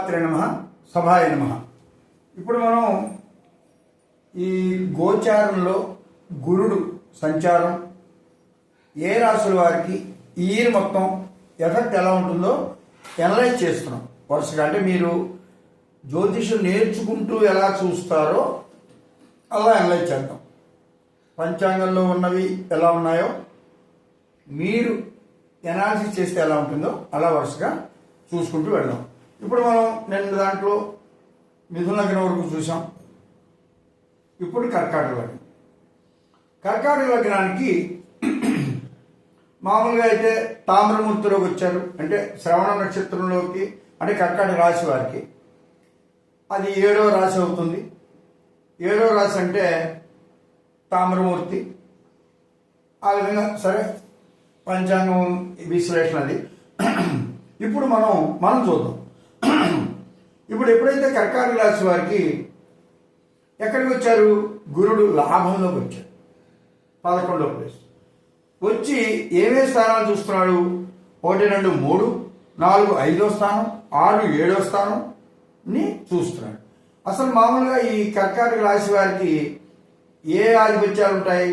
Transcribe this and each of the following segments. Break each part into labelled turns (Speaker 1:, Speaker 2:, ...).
Speaker 1: నమః సభాయ నమః. ఇప్పుడు మనం ఈ గోచారంలో గురుడు సంచారం ఏ రాశుల వారికి ఈ ఇయర్ మొత్తం ఎఫెక్ట్ ఎలా ఉంటుందో అనలైజ్ చేస్తున్నాం వరుసగా. అంటే మీరు జ్యోతిషం నేర్చుకుంటూ ఎలా చూస్తారో అలా అనలైజ్ చేద్దాం. పంచాంగంలో ఉన్నవి ఎలా ఉన్నాయో మీరు ఎనాలిసిస్ చేస్తే ఎలా ఉంటుందో అలా వరుసగా చూసుకుంటూ వెళ్దాం. ఇప్పుడు మనం నిన్న దాంట్లో మిథున లగ్నం వరకు చూసాం. ఇప్పుడు కర్కాటక లగ్నం. కర్కాటక లగ్నానికి మామూలుగా అయితే తామ్రమూర్తిలోకి వచ్చారు, అంటే శ్రవణ నక్షత్రంలోకి, అంటే కర్కాటక రాశి వారికి అది 7వ రాశి అవుతుంది. 7వ రాశి అంటే తామ్రమూర్తి. ఆ విధంగా సరే పంచాంగం విశ్లేషణ అది. ఇప్పుడు మనం చూద్దాం. ఇప్పుడు ఎప్పుడైతే కర్కాటక రాశి వారికి ఎక్కడికి వచ్చారు, గురుడు లాభంలోకి వచ్చారు, 11వ ప్లేస్ వచ్చి ఏమే స్థానాలు చూస్తున్నాడు, 1, 2, 3, 4, 5వ స్థానం, 6, 7వ స్థానంని చూస్తున్నాడు. అసలు మామూలుగా ఈ కర్కాటక రాశి వారికి ఏ ఆధిపత్యాలు ఉంటాయి?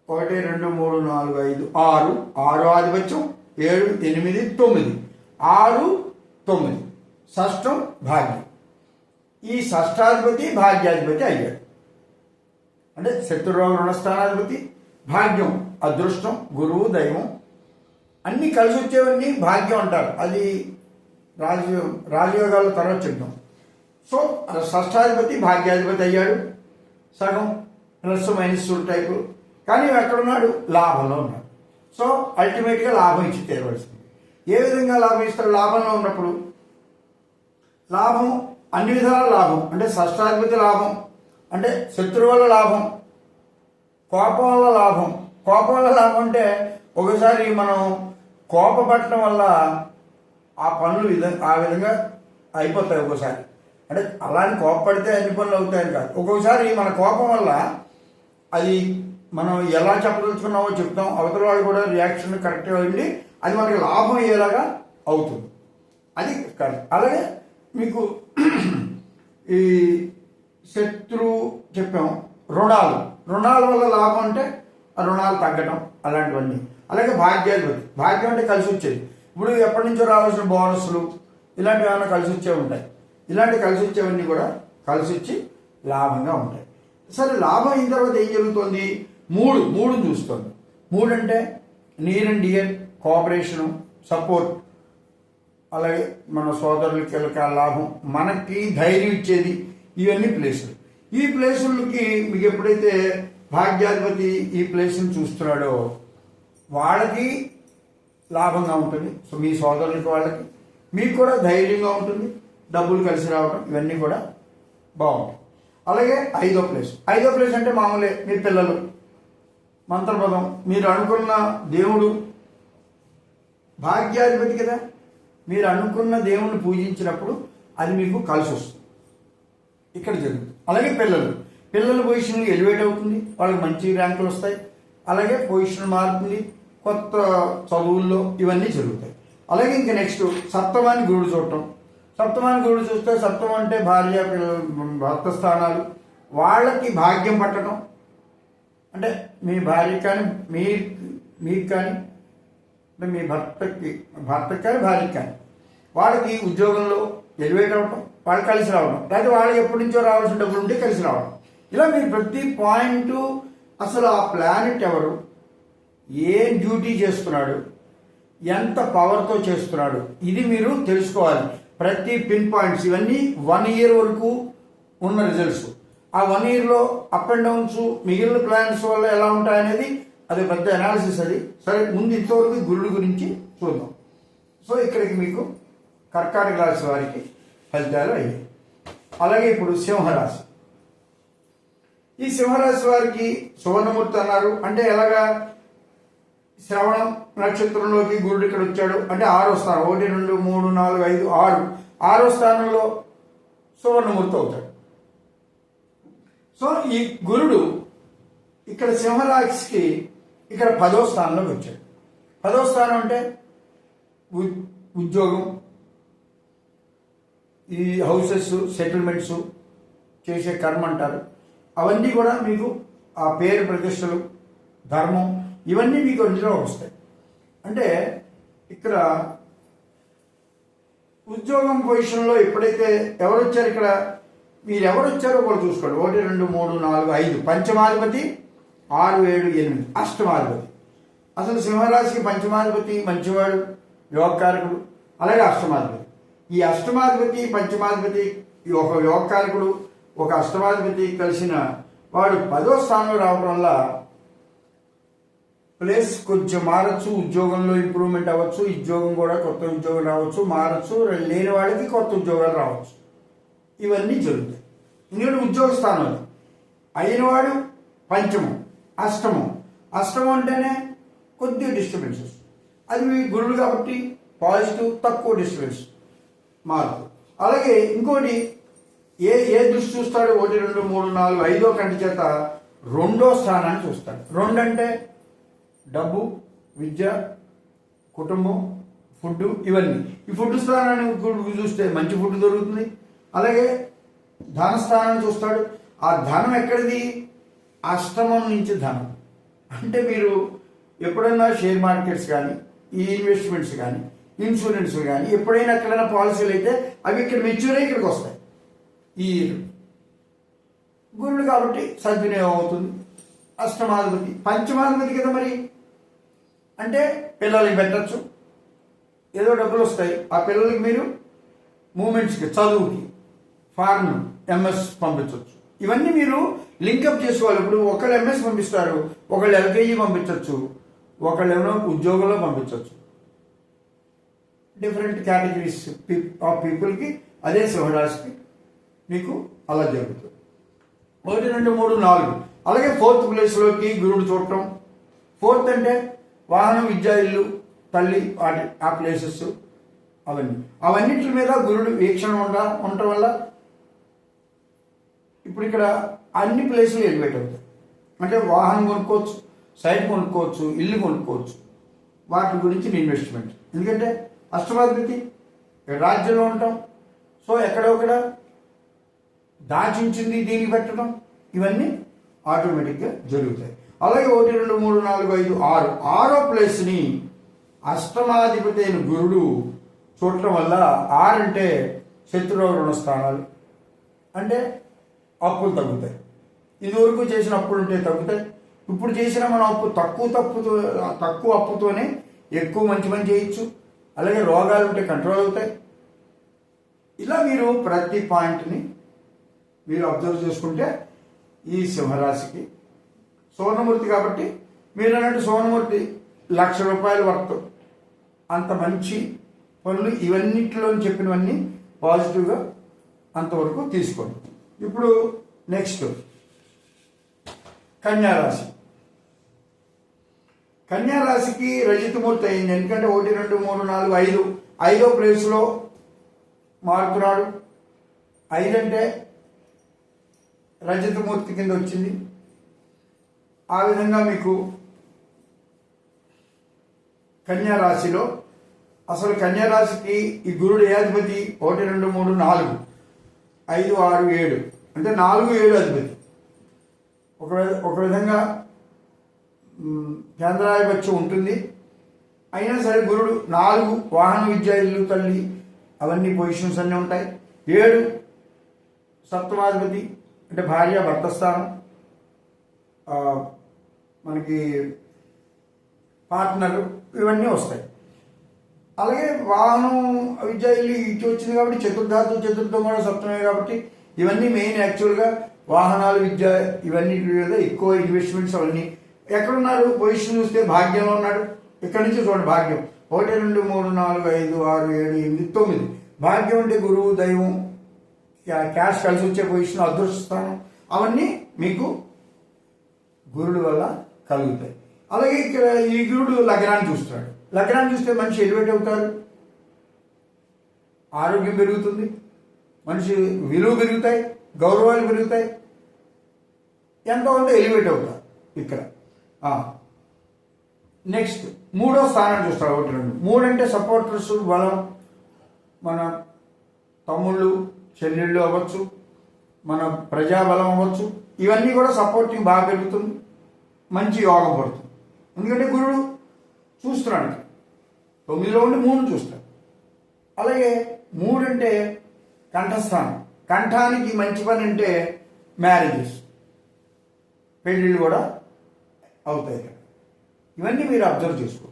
Speaker 1: 1, 2, 3, 4, 5, 6, 6 ఆధిపత్యం, 7, 8, 9, 6, 9 షష్టం భాగ్యం. ఈ షష్టాధిపతి భాగ్యాధిపతి అయ్యాడు. అంటే శత్రురోగ రుణస్థానాధిపతి, భాగ్యం అదృష్టం, గురువు, దైవం అన్నీ కలిసి వచ్చేవన్నీ భాగ్యం అంటారు. అది రాజయోగాల తర్వాత చెప్తాం. సో షష్టాధిపతి భాగ్యాధిపతి అయ్యాడు. సగం ప్లస్ మైనస్ టైపు. కానీ ఎక్కడున్నాడు? లాభంలో ఉన్నాడు. సో అల్టిమేట్గా లాభం ఇచ్చి తీరవలసింది. ఏ విధంగా లాభం ఇస్తారు? లాభంలో ఉన్నప్పుడు లాభం అన్ని విధాల లాభం. అంటే షష్టాధిపతి లాభం, అంటే శత్రువు వల్ల లాభం, కోపం వల్ల లాభం. కోపం వల్ల లాభం అంటే ఒకసారి మనం కోపపడటం వల్ల ఆ పనులు ఆ విధంగా అయిపోతాయి. ఒక్కోసారి అంటే అలాని కోపపడితే అన్ని పనులు అవుతాయని కాదు. ఒక్కొక్కసారి మన కోపం వల్ల అది మనం ఎలా చెప్పదలుచుకున్నామో చెప్తాం, అవతల వాళ్ళు కూడా రియాక్షన్ కరెక్ట్గా ఉండి అది మనకి లాభం అయ్యేలాగా అవుతుంది. అది కరెక్ట్. అలాగే మీకు ఈ శత్రువు చెప్పాం, రుణాల వల్ల లాభం అంటే ఆ రుణాలు తగ్గడం అలాంటివన్నీ. అలాగే భాగ్యాధిపతి, భాగ్యం అంటే కలిసి వచ్చేది. ఇప్పుడు ఎప్పటి నుంచో రావాల్సిన బోనస్లు ఇలాంటివి ఏమైనా కలిసి వచ్చే ఉంటాయి. ఇలాంటి కలిసి వచ్చేవన్నీ కూడా కలిసి వచ్చి లాభంగా ఉంటాయి. సరే, లాభం అయిన తర్వాత ఏం జరుగుతుంది? మూడు చూస్తుంది. 3 అంటే near and dear, cooperation, support, అలాగే మన సోదరులకి లాభం, మనకి ధైర్యం ఇచ్చేది, ఇవన్నీ ప్లేసులు. ఈ ప్లేసులకి మీకు ఎప్పుడైతే భాగ్యాధిపతి ఈ ప్లేస్ని చూస్తున్నాడో వాళ్ళకి లాభంగా ఉంటుంది. సో మీ సోదరులకి వాళ్ళకి మీకు కూడా ధైర్యంగా ఉంటుంది, డబ్బులు కలిసి రావడం, ఇవన్నీ కూడా బాగుంటాయి. అలాగే 5వ ప్లేస్ అంటే మామూలే, మీ పిల్లలు, మంత్రపదం, మీరు అనుకున్న దేవుడు భాగ్యాధిపతి కదా, మీరు అనుకున్న దేవుణ్ణి పూజించినప్పుడు అది మీకు కలిసి వస్తుంది. ఇక్కడ జరుగుతుంది. అలాగే పిల్లల పొజిషన్ ఎలివేట్ అవుతుంది, వాళ్ళకి మంచి ర్యాంకులు వస్తాయి. అలాగే పొజిషన్ మారుతుంది, కొత్త చదువుల్లో ఇవన్నీ జరుగుతాయి. అలాగే ఇంకా నెక్స్ట్ సప్తమాన్ని గురుడు చూడటం. సప్తమాన్ని గురుడు చూస్తే సప్తమం అంటే భార్య భర్త స్థానాలు, వాళ్ళకి భాగ్యం పట్టడం. అంటే మీ భార్య కానీ మీకు కానీ, అంటే మీ భర్తకి కానీ భార్యకి కానీ వాళ్ళకి ఉద్యోగంలో ఎలివేట్ అవ్వటం, వాళ్ళు కలిసి రావడం, లేకపోతే వాళ్ళకి ఎప్పటి నుంచో రావాల్సిన డబ్బులు ఉంటే కలిసి రావడం. ఇలా మీరు ప్రతి పాయింట్, అసలు ఆ ప్లానెట్ ఎవరు, ఏం డ్యూటీ చేస్తున్నాడు, ఎంత పవర్తో చేస్తున్నాడు, ఇది మీరు తెలుసుకోవాలి. ప్రతి పిన్ పాయింట్స్ ఇవన్నీ 1 ఇయర్ వరకు ఉన్న రిజల్ట్స్. ఆ 1 ఇయర్లో అప్ అండ్ డౌన్స్, మిగిలిన ప్లాన్స్ వల్ల ఎలా ఉంటాయనేది అది పెద్ద అనాలిసిస్. అది సరే, ముందు ఇంతవరకు గురుడు గురించి చూద్దాం. సో ఇక్కడికి మీకు కర్కాటక రాశి వారికి ఫలితాలు అయ్యాయి. అలాగే ఇప్పుడు సింహరాశి. ఈ సింహరాశి వారికి సువర్ణమూర్తి అన్నారు. అంటే ఎలాగా? శ్రవణం నక్షత్రంలోకి గురుడు ఇక్కడ వచ్చాడు, అంటే 6వ స్థానం, 1, 2, 3, 4, 5, 6, 6వ స్థానంలో సువర్ణమూర్తి అవుతాడు. సో ఈ గురుడు ఇక్కడ సింహరాశికి ఇక్కడ 10వ స్థానంలోకి వచ్చాడు. 10వ స్థానం అంటే ఉద్యోగం, ఈ హౌసెస్ సెటిల్మెంట్స్ చేసే కర్మ అంటారు. అవన్నీ కూడా మీకు ఆ పేరు ప్రతిష్టలు ధర్మం ఇవన్నీ మీకు అందులో వస్తాయి. అంటే ఇక్కడ ఉద్యోగం పొజిషన్లో ఎప్పుడైతే ఎవరు వచ్చారు, ఇక్కడ మీరు ఎవరు వచ్చారో కూడా చూసుకోండి. 1 2 3 4 5 పంచమాధిపతి, 6 7 8 అష్టమాధిపతి. అసలు సింహరాశికి పంచమాధిపతి మంచివాడు, యోగకారకుడు, అలాగే అష్టమాధిపతి. ఈ అష్టమాధిపతి పంచమాధిపతి ఒక యోగకారకుడు ఒక అష్టమాధిపతి కలిసిన వాడు 10వ స్థానంలో రావడం వల్ల ప్లేస్ కొంచెం మారచ్చు, ఉద్యోగంలో ఇంప్రూవ్మెంట్ అవ్వచ్చు, ఉద్యోగం కూడా కొత్త ఉద్యోగం రావచ్చు, మారచ్చు, లేని వాళ్ళకి కొత్త ఉద్యోగాలు రావచ్చు. ఇవన్నీ జరుగుతాయి. ఎందుకంటే ఉద్యోగ స్థానం అయినవాడు పంచమం, అష్టమం అంటేనే కొద్దిగా డిస్టర్బెన్సెస్. అది మీ గురుడు కాబట్టి పాజిటివ్, తక్కువ డిస్టర్బెన్స్ మార్పు. అలాగే ఇంకోటి ఏ దృష్టి చూస్తాడు, 1 2 3 4 5వ కంటి చేత 2వ స్థానాన్ని చూస్తాడు. 2 అంటే డబ్బు, విద్య, కుటుంబం, ఫుడ్ ఇవన్నీ. ఈ ఫుడ్ స్థానాన్ని చూస్తే మంచి ఫుడ్ దొరుకుతుంది. అలాగే ధన స్థానాన్ని చూస్తాడు. ఆ ధనం ఎక్కడిది, అష్టమం నుంచి ధనం. అంటే మీరు ఎప్పుడైనా షేర్ మార్కెట్స్ కానీ, ఈ ఇన్వెస్ట్మెంట్స్ కానీ, ఇన్సూరెన్స్ కానీ ఎప్పుడైనా ఎక్కడైనా పాలసీలు అయితే అవి ఇక్కడ మెచ్యూర్ అయ్యి ఇక్కడికి వస్తాయి. ఈ గురుడు కాబట్టి సద్వినియోగం అవుతుంది. అష్టమాధిపతి పంచమాధిపతి కదా మరి, అంటే పిల్లలకి పెట్టచ్చు, ఏదో డబ్బులు వస్తాయి. ఆ పిల్లలకి మీరు మూమెంట్స్కి, చదువుకి, ఫార్మ్ ఎంఎస్ పంపించవచ్చు. ఇవన్నీ మీరు లింకప్ చేసుకోవాలి. ఇప్పుడు ఒకళ్ళు ఎంఎస్ పంపిస్తారు, ఒకళ్ళు ఎల్కేజీ పంపించవచ్చు, ఒకళ్ళు ఏమైనా ఉద్యోగంలో పంపించవచ్చు. డిఫరెంట్ కేటగిరీస్ ఆఫ్ పీపుల్కి అదే సింహరాశికి మీకు అలా జరుగుతుంది. 1 2 3 4 అలాగే 4th ప్లేస్లోకి గురుడు చూడటం. 4th అంటే వాహనం, విద్యా, ఇల్లు, తల్లి, వాటి ఆ ప్లేసెస్ అవన్నిటి మీద గురుడు వీక్షణ ఉండటం వల్ల ఇప్పుడు ఇక్కడ అన్ని ప్లేసులు ఎలివేట్ అవుతాయి. అంటే వాహనం కొనుక్కోవచ్చు, సైట్ కొనుక్కోవచ్చు, ఇల్లు కొనుక్కోవచ్చు, వాటి గురించి ఇన్వెస్ట్మెంట్. ఎందుకంటే అష్టమాధిపతి రాజ్యంలో ఉంటాం, సో ఎక్కడొక్కడ దాచించింది దీనికి పెట్టడం, ఇవన్నీ ఆటోమేటిక్గా జరుగుతాయి. అలాగే 1 2 3 4 5 6 6వ ప్లేస్ని అష్టమాధిపతి అయిన గురుడు చూడటం వల్ల 6 అంటే శత్రువు రుణ స్థానాలు, అంటే అప్పులు తగ్గుతాయి. ఇదివరకు చేసిన అప్పులు ఉంటే తగ్గుతాయి. ఇప్పుడు చేసిన మనం అప్పు తక్కువ అప్పుతోనే ఎక్కువ మంచి చేయొచ్చు. అలాగే రోగాలు ఉంటే కంట్రోల్ అవుతాయి. ఇలా మీరు ప్రతి పాయింట్ని మీరు అబ్జర్వ్ చేసుకుంటే ఈ సింహరాశికి సువర్ణమూర్తి కాబట్టి మీరు అన్నట్టు సువర్ణమూర్తి ₹1,00,000 వర్త్ అంత మంచి పనులు ఇవన్నిటిలో చెప్పినవన్నీ పాజిటివ్గా అంతవరకు తీసుకోండి. ఇప్పుడు నెక్స్ట్ కన్యారాశి. కన్యారాశికి రజితమూర్తి అయింది. ఎందుకంటే 1 2 3 4 5 5వ ప్లేస్లో మారుతున్నాడు. 5 అంటే రజతమూర్తి కింద వచ్చింది. ఆ విధంగా మీకు కన్యారాశిలో అసలు కన్యారాశికి ఈ గురుడు ఏ అధిపతి, 1 2 3 4 5 6 7 అంటే 4 7 అధిపతి. ఒక విధంగా కేంద్రాధిపత్యం ఉంటుంది. అయినా సరే గురుడు 4 వాహన, విద్య, ఇల్లు, తల్లి అవన్నీ పొజిషన్స్ అన్నీ ఉంటాయి. 7 సప్తమాధిపతి అంటే భార్య, భర్త స్థానం, మనకి పార్ట్నర్ ఇవన్నీ వస్తాయి. అలాగే వాహనం, విద్య, ఇల్లు ఇటు వచ్చింది కాబట్టి చతుర్థం కూడా సప్తమే కాబట్టి ఇవన్నీ మెయిన్. యాక్చువల్గా వాహనాలు, విద్య ఇవన్నీ మీద ఎక్కువ ఇన్వెస్ట్మెంట్స్ అవన్నీ. ఎక్కడున్నాడు పొజిషన్ చూస్తే భాగ్యంలో ఉన్నాడు. ఇక్కడి నుంచి చూడండి భాగ్యం 1 2 3 4 5 6 7 8 9 భాగ్యం అంటే గురువు, దైవం, క్యాష్ కలిసి వచ్చే పొజిషన్, అదృష్ట స్థానం అవన్నీ మీకు గురుడు వల్ల కలుగుతాయి. అలాగే ఇక్కడ ఈ గురుడు లగ్నాన్ని చూస్తాడు. లగ్నాన్ని చూస్తే మనిషి ఎలివేట్ అవుతారు, ఆరోగ్యం పెరుగుతుంది, మనిషి విలువ పెరుగుతాయి, గౌరవాలు పెరుగుతాయి, ఎంతో కొంత ఎలివేట్ అవుతారు ఇక్కడ. నెక్స్ట్ 3వ స్థానాన్ని చూస్తాడు. 1 2 3 అంటే సపోర్టర్స్, బలం, మన తమ్ముళ్ళు చెల్లెళ్ళు అవ్వచ్చు, మన ప్రజాబలం అవ్వచ్చు, ఇవన్నీ కూడా సపోర్టింగ్ బాగా పెరుగుతుంది, మంచి యోగం పడుతుంది. ఎందుకంటే గురుడు చూస్తున్నాడు, 9లో ఉండి 3 చూస్తాడు. అలాగే 3 అంటే కంఠస్థానం, కంఠానికి మంచి పని అంటే మ్యారేజెస్, పెళ్ళిళ్ళు కూడా అవుతాయి. ఇవన్నీ మీరు అబ్జర్వ్ చేసుకో.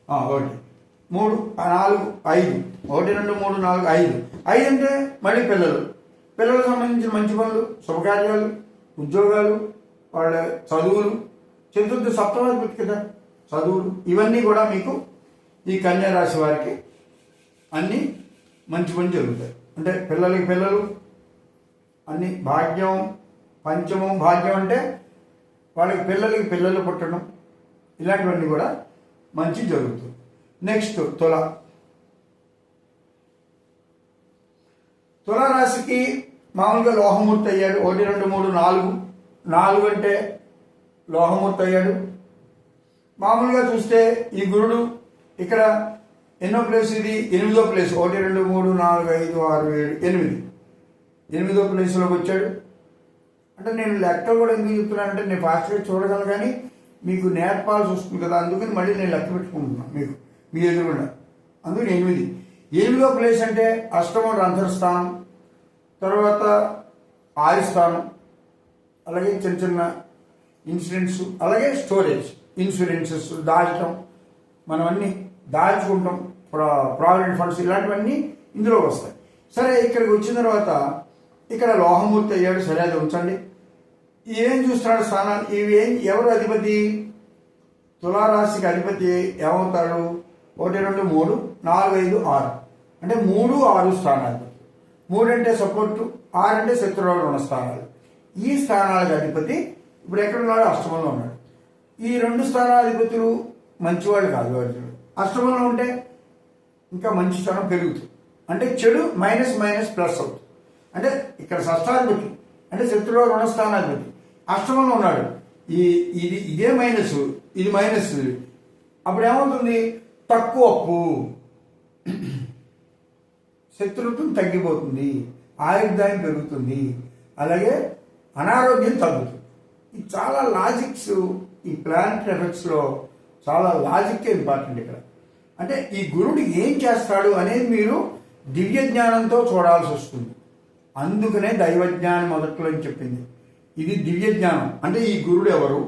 Speaker 1: 1 3 4 5, 1 2 3 4 5. 5 అంటే మళ్ళీ పిల్లలకు సంబంధించిన మంచి పనులు, శుభకార్యాలు, ఉద్యోగాలు, వాళ్ళ చదువులు. చతుర్థ సప్తమాధిపతి కదా చదువులు, ఇవన్నీ కూడా మీకు ఈ కన్యా రాశి వారికి అన్నీ మంచి పని జరుగుతాయి. అంటే పిల్లలు అన్ని భాగ్యం, పంచమం భాగ్యం అంటే వాళ్ళకి పిల్లలు పుట్టడం, ఇలాంటివన్నీ కూడా మంచి జరుగుతుంది. నెక్స్ట్ తుల రాశికి మామూలుగా లోహమూర్తి అయ్యాడు. 1 2 3 4, 4 అంటే లోహమూర్తి అయ్యాడు. మామూలుగా చూస్తే ఈ గురుడు ఇక్కడ ఎన్నో ప్లేస్, ఇది 8వ ప్లేస్. 1 2 3 4 5 6 7 8, 8వ ప్లేస్లోకి వచ్చాడు. అంటే నేను లెక్క కూడా ఎందుకు చెప్తున్నానంటే నేను ఫాస్ట్గా చూడగలను, కానీ మీకు నేర్పాల్సి వస్తుంది కదా, అందుకని మళ్ళీ నేను లెక్క పెట్టుకుంటున్నాను మీకు మీ ఎదురుకుండా. అందుకని 8వ ప్లేస్ అంటే అష్టమం రంధ్రస్థానం, తర్వాత ఆయుస్థానం, అలాగే చిన్న ఇన్సూరెన్స్, అలాగే స్టోరేజ్, ఇన్సూరెన్సెస్ దాచడం, మనం అన్నీ దాచుకుంటాం, ప్రావిడెంట్ ఫండ్స్, ఇలాంటివన్నీ ఇందులో వస్తాయి. సరే, ఇక్కడికి వచ్చిన తర్వాత ఇక్కడ లోహమూర్తి అయ్యాడు. సరే, అది ఉంచండి. ఏం చూస్తున్నాడు స్థానాన్ని, ఎవరు అధిపతి? తులారాశికి అధిపతి ఏమవుతాడు? 1 2 3 4 5 6, అంటే 3 6 స్థానాలు. 3 అంటే సపోర్టు, 6 అంటే శత్రువులు ఉన్న స్థానాలు. ఈ స్థానాలకు అధిపతి ఇప్పుడు ఎక్కడున్నాడు? అష్టమంలో ఉన్నాడు. ఈ 2 స్థానాధిపతులు మంచివాళ్ళు కాదు. అర్జునుడు అష్టమంలో ఉంటే ఇంకా మంచి స్థానం పెరుగుతుంది, అంటే చెడు మైనస్ ప్లస్ అవుతుంది. అంటే ఇక్కడ షష్టాధిపతి అంటే శత్రువులో రుణస్థానాధిపతి అష్టమంలో ఉన్నాడు. ఇదే మైనస్, ఇది మైనస్. అప్పుడు ఏమవుతుంది? తక్కువ అప్పు, శత్రుత్వం తగ్గిపోతుంది, ఆయుర్దాయం పెరుగుతుంది, అలాగే అనారోగ్యం తగ్గుతుంది. ఇది చాలా లాజిక్స్, ఈ ప్లానెటరీ ఎఫెక్ట్స్లో చాలా లాజిక్కే ఇంపార్టెంట్ ఇక్కడ. అంటే ఈ గురుడు ఏం చేస్తాడు అనేది మీరు దివ్య జ్ఞానంతో చూడాల్సి వస్తుంది. అందుకనే దైవజ్ఞానం మొదట్లో చెప్పింది. ఇది దివ్య జ్ఞానం. అంటే ఈ గురుడు ఎవరు,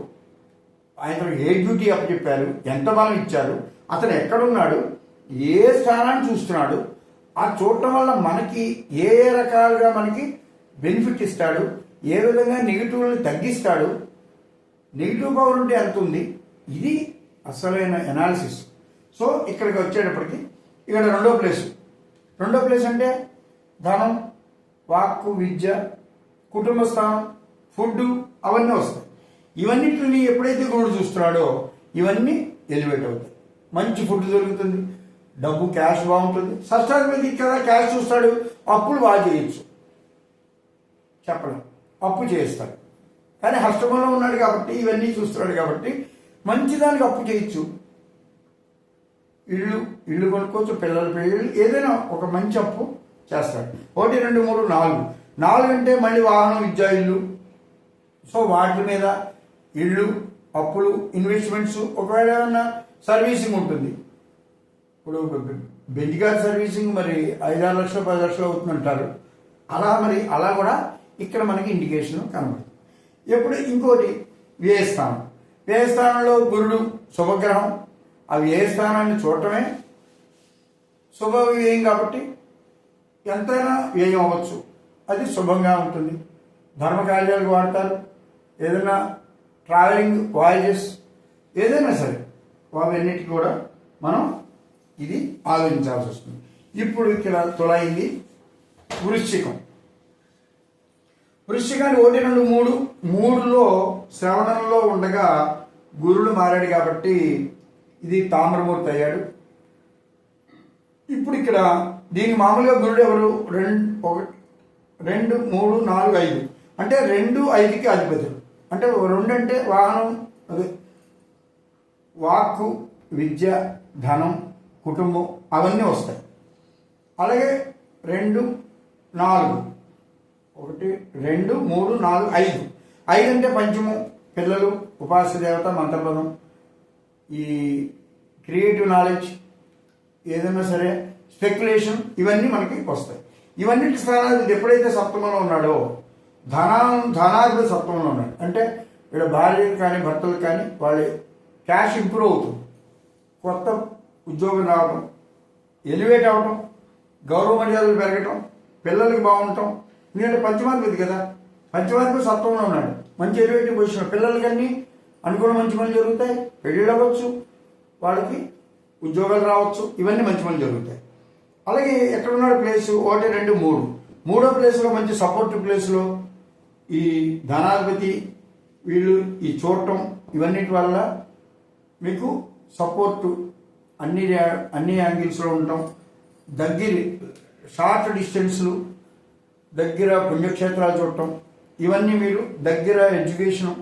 Speaker 1: ఆయనకు ఏ డ్యూటీ అప్పచెప్పారు, ఎంత బలం ఇచ్చారు, అతను ఎక్కడున్నాడు, ఏ స్థానాన్ని చూస్తున్నాడు, ఆ చూడటం వల్ల మనకి ఏ రకాలుగా మనకి బెనిఫిట్ ఇస్తాడు, ఏ విధంగా నెగిటివ్ని తగ్గిస్తాడు, నెగిటివ్ పవర్ ఉంటే ఎంత ఉంది, ఇది అసలైన ఎనాలిసిస్. సో ఇక్కడికి వచ్చేటప్పటికి ఇక్కడ రెండో ప్లేస్ అంటే ధనం, వాక్కు, విద్య, కుటుంబ స్థానం, ఫుడ్, అవన్నీ వస్తాయి. ఇవన్నిటిని ఎప్పుడైతే గురుడు చూస్తున్నాడో ఇవన్నీ ఎలివేట్ అవుతాయి. మంచి ఫుడ్ దొరుకుతుంది, డబ్బు క్యాష్ బాగుంటుంది. షష్టాధిపతి కదా క్యాష్ చూస్తాడు, అప్పులు బాగా చేయొచ్చు, చెప్పడం అప్పు చేస్తాడు. కానీ అష్టమంలో ఉన్నాడు కాబట్టి ఇవన్నీ చూస్తున్నాడు కాబట్టి మంచిదానికి అప్పు చేయొచ్చు. ఇల్లు కొనుక్కోవచ్చు, పిల్లల పెళ్ళి, ఏదైనా ఒక మంచి అప్పు చేస్తాడు. 1 2 3 4 అంటే మళ్ళీ వాహనం, విద్య, ఇల్లు. సో వాటి మీద ఇళ్ళు, అప్పులు, ఇన్వెస్ట్మెంట్స్. ఒకవేళ ఏమన్నా సర్వీసింగ్ ఉంటుంది, ఇప్పుడు బెంజ్ కార్ సర్వీసింగ్ మరి 5-6 లక్షలు 10 లక్షలు అవుతుందంటారు. అలా కూడా ఇక్కడ మనకి ఇండికేషన్ కనబడుతుంది. ఎప్పుడు ఇంకోటి వ్యయస్థానంలో గురుడు శుభగ్రహం. ఆ వ్యయస్థానాన్ని చూడటమే శుభ వ్యయం కాబట్టి ఎంతైనా వ్యయం అవ్వచ్చు, అది శుభంగా ఉంటుంది. ధర్మకార్యాలకు వాడతారు, ఏదైనా ట్రావెలింగ్, వాయేజెస్, ఏదైనా సరే అవన్నిటికీ కూడా మనం ఇది ఆలోచించాల్సి వస్తుంది. ఇప్పుడు ఇక్కడ తొలైంది వృశ్చికాన్ని 1 2 3లో శ్రవణంలో ఉండగా గురుడు మారాడు కాబట్టి ఇది తామ్రమూర్తి అయ్యాడు. ఇప్పుడు ఇక్కడ దీని మామూలుగా గురుడు ఎవరు? 2 3 4 5 అంటే 2 5కి అధిపతులు. అంటే 2 అంటే వాహనం, అదే వాక్కు, విద్య, ధనం, కుటుంబం, అవన్నీ వస్తాయి. అలాగే 2 4 1 2 3 4 5 5 అంటే పంచము, పిల్లలు, ఉపాస్య దేవత, మంత్రపదం, ఈ క్రియేటివ్ నాలెడ్జ్, ఏదైనా సరే స్పెక్యులేషన్, ఇవన్నీ మనకి వస్తాయి. ఇవన్నిటి స్థానాధిపతి ఎప్పుడైతే సప్తమంలో ఉన్నాడో ధనాధిపతి సప్తమంలో ఉన్నాడు అంటే వీళ్ళ భార్యలు కానీ భర్తలు కానీ వాళ్ళ క్యాష్ ఇంప్రూవ్ అవుతుంది, కొత్త ఉద్యోగం రావడం, ఎలివేట్ అవ్వటం, గౌరవ మర్యాదలు పెరగటం, పిల్లలకి బాగుండటం. ఎందుకంటే పంచమాధిపతి కదా, పంచమాధిపతి సప్తమంలో ఉన్నాడు, మంచి ఎలివేటివ్ పొజిషన్, పిల్లలకన్నీ అనుకున్న మంచి పనులు జరుగుతాయి, పెళ్ళిళ్ళు అవ్వచ్చు, వాళ్ళకి ఉద్యోగాలు రావచ్చు, ఇవన్నీ మంచి పనులు జరుగుతాయి. అలాగే ఎక్కడున్నాడు ప్లేసు 1 2 3 మూడో ప్లేస్లో మంచి సపోర్టివ్ ప్లేస్లో ఈ ధనాధిపతి వీళ్ళు ఈ చూడటం, ఇవన్నిటి వల్ల మీకు సపోర్టు అన్ని యాంగిల్స్లో ఉండటం, షార్ట్ డిస్టెన్స్లు, దగ్గర పుణ్యక్షేత్రాలు చూడటం, ఇవన్నీ మీరు దగ్గర ఎడ్యుకేషన్,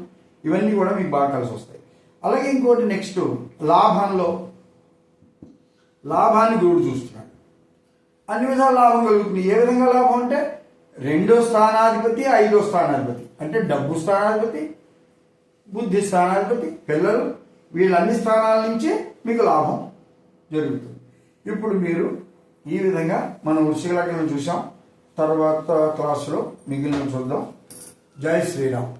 Speaker 1: ఇవన్నీ కూడా మీకు బాగా కలిసి వస్తాయి. అలాగే ఇంకోటి నెక్స్ట్ లాభాన్ని గురుడు చూస్తున్నాడు, అన్ని విధాల లాభం కలుగుతుంది. ఏ విధంగా లాభం అంటే 2వ స్థానాధిపతి 5వ స్థానాధిపతి అంటే డబ్బు స్థానాధిపతి, బుద్ధి స్థానాధిపతి, పిల్లలు, వీళ్ళన్ని స్థానాల నుంచే మీకు లాభం జరుగుతుంది. ఇప్పుడు మీరు ఈ విధంగా మనం వృశ్చిక లగ్నం చూసాం. తర్వాత క్లాసులో మిగిలిన చూద్దాం. జై శ్రీరామ్.